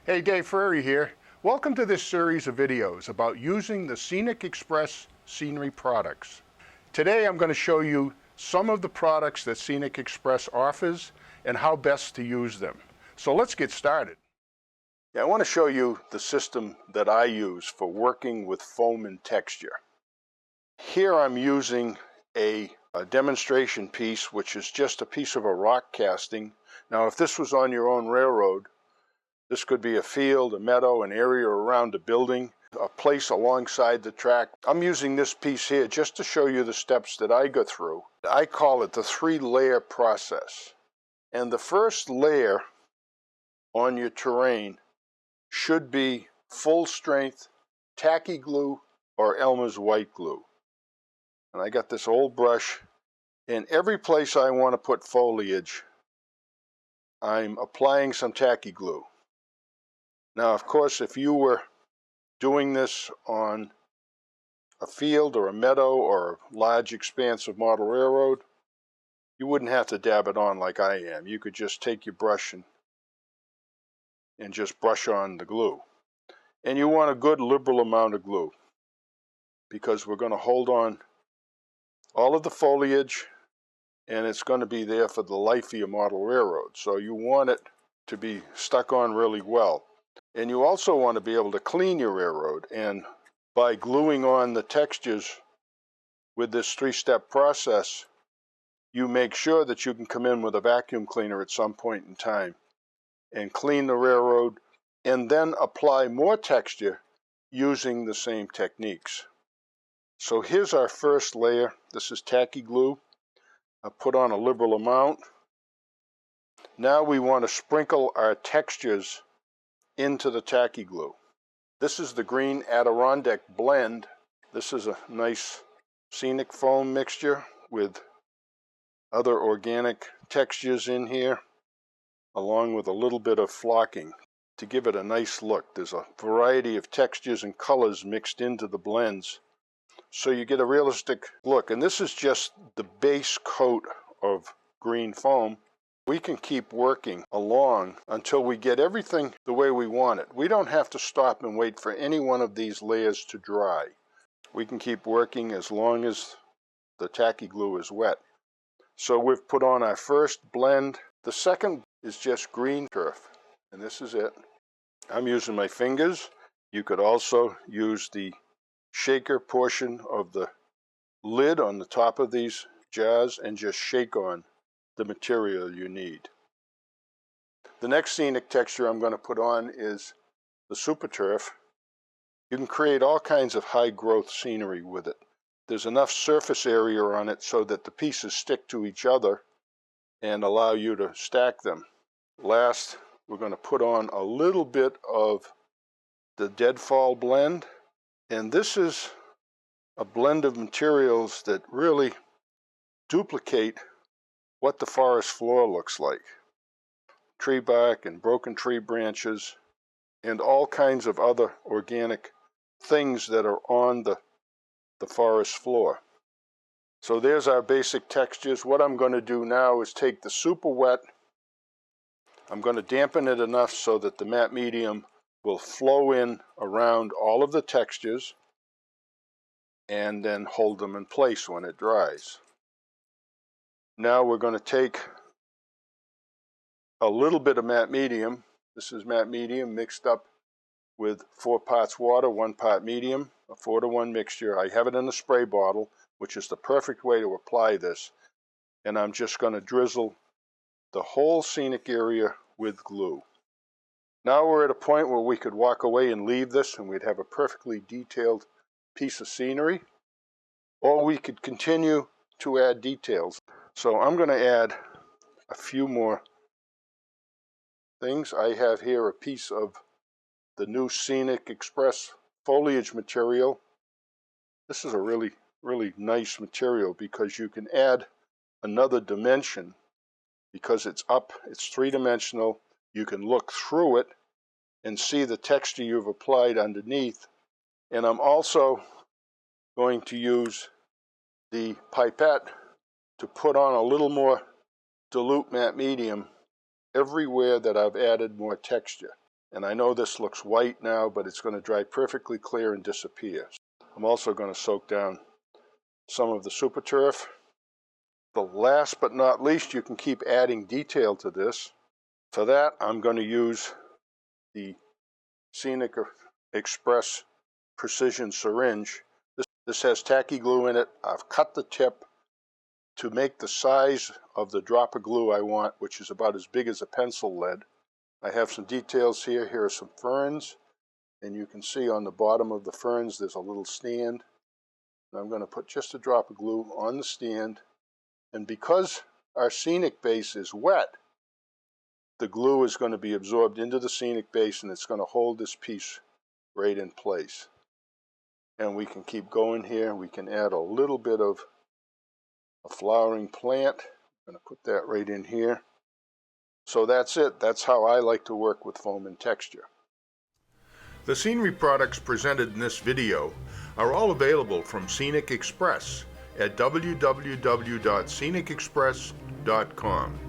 Hey, Dave Ferry here. Welcome to this series of videos about using the Scenic Express scenery products. Today I'm going to show you some of the products that Scenic Express offers and how best to use them. So let's get started. I want to show you the system that I use for working with foam and texture. Here I'm using a demonstration piece, which is just a piece of a rock casting. Now, if this was on your own railroad, this could be a field, a meadow, an area around a building, a place alongside the track. I'm using this piece here just to show you the steps that I go through. I call it the 3-layer process. And the first layer on your terrain should be full strength tacky glue or Elmer's white glue. And I got this old brush. In every place I want to put foliage, I'm applying some tacky glue. Now, of course, if you were doing this on a field or a meadow or a large expanse of model railroad, you wouldn't have to dab it on like I am. You could just take your brush and just brush on the glue. And you want a good liberal amount of glue because we're going to hold on all of the foliage and it's going to be there for the life of your model railroad. So you want it to be stuck on really well. And you also want to be able to clean your railroad, and by gluing on the textures with this 3-step process, you make sure that you can come in with a vacuum cleaner at some point in time and clean the railroad and then apply more texture using the same techniques. So here's our first layer. This is tacky glue. I put on a liberal amount. Now we want to sprinkle our textures into the tacky glue. This is the green Adirondack blend. This is a nice scenic foam mixture with other organic textures in here, along with a little bit of flocking to give it a nice look. There's a variety of textures and colors mixed into the blends, so you get a realistic look. And this is just the base coat of green foam. We can keep working along until we get everything the way we want it. We don't have to stop and wait for any one of these layers to dry. We can keep working as long as the tacky glue is wet. So we've put on our first blend. The second is just green turf, and this is it. I'm using my fingers. You could also use the shaker portion of the lid on the top of these jars and just shake on the material you need. The next scenic texture I'm going to put on is the super turf. You can create all kinds of high growth scenery with it. There's enough surface area on it so that the pieces stick to each other and allow you to stack them. Last, we're going to put on a little bit of the deadfall blend, and this is a blend of materials that really duplicate what the forest floor looks like. Tree bark and broken tree branches and all kinds of other organic things that are on the forest floor. So there's our basic textures. What I'm going to do now is take the super wet. I'm going to dampen it enough so that the matte medium will flow in around all of the textures and then hold them in place when it dries. Now we're going to take a little bit of matte medium. This is matte medium mixed up with 4 parts water, 1 part medium, a 4-to-1 mixture. I have it in a spray bottle, which is the perfect way to apply this. And I'm just going to drizzle the whole scenic area with glue. Now we're at a point where we could walk away and leave this and we'd have a perfectly detailed piece of scenery. Or we could continue to add details. So I'm going to add a few more things. I have here a piece of the new Scenic Express foliage material. This is a really nice material because you can add another dimension because it's up, it's 3-dimensional. You can look through it and see the texture you've applied underneath. And I'm also going to use the pipette to put on a little more dilute matte medium everywhere that I've added more texture. And I know this looks white now, but it's going to dry perfectly clear and disappear. I'm also going to soak down some of the super turf. The last but not least, you can keep adding detail to this. For that, I'm going to use the Scenic Express Precision Syringe. This has tacky glue in it. I've cut the tip to make the size of the drop of glue I want, which is about as big as a pencil lead. I have some details here. Here are some ferns, and you can see on the bottom of the ferns there's a little stand. And I'm going to put just a drop of glue on the stand, and because our scenic base is wet, the glue is going to be absorbed into the scenic base, and it's going to hold this piece right in place. And we can keep going here. We can add a little bit of a flowering plant. I'm going to put that right in here. So that's it. That's how I like to work with foam and texture. The scenery products presented in this video are all available from Scenic Express at www.scenicexpress.com.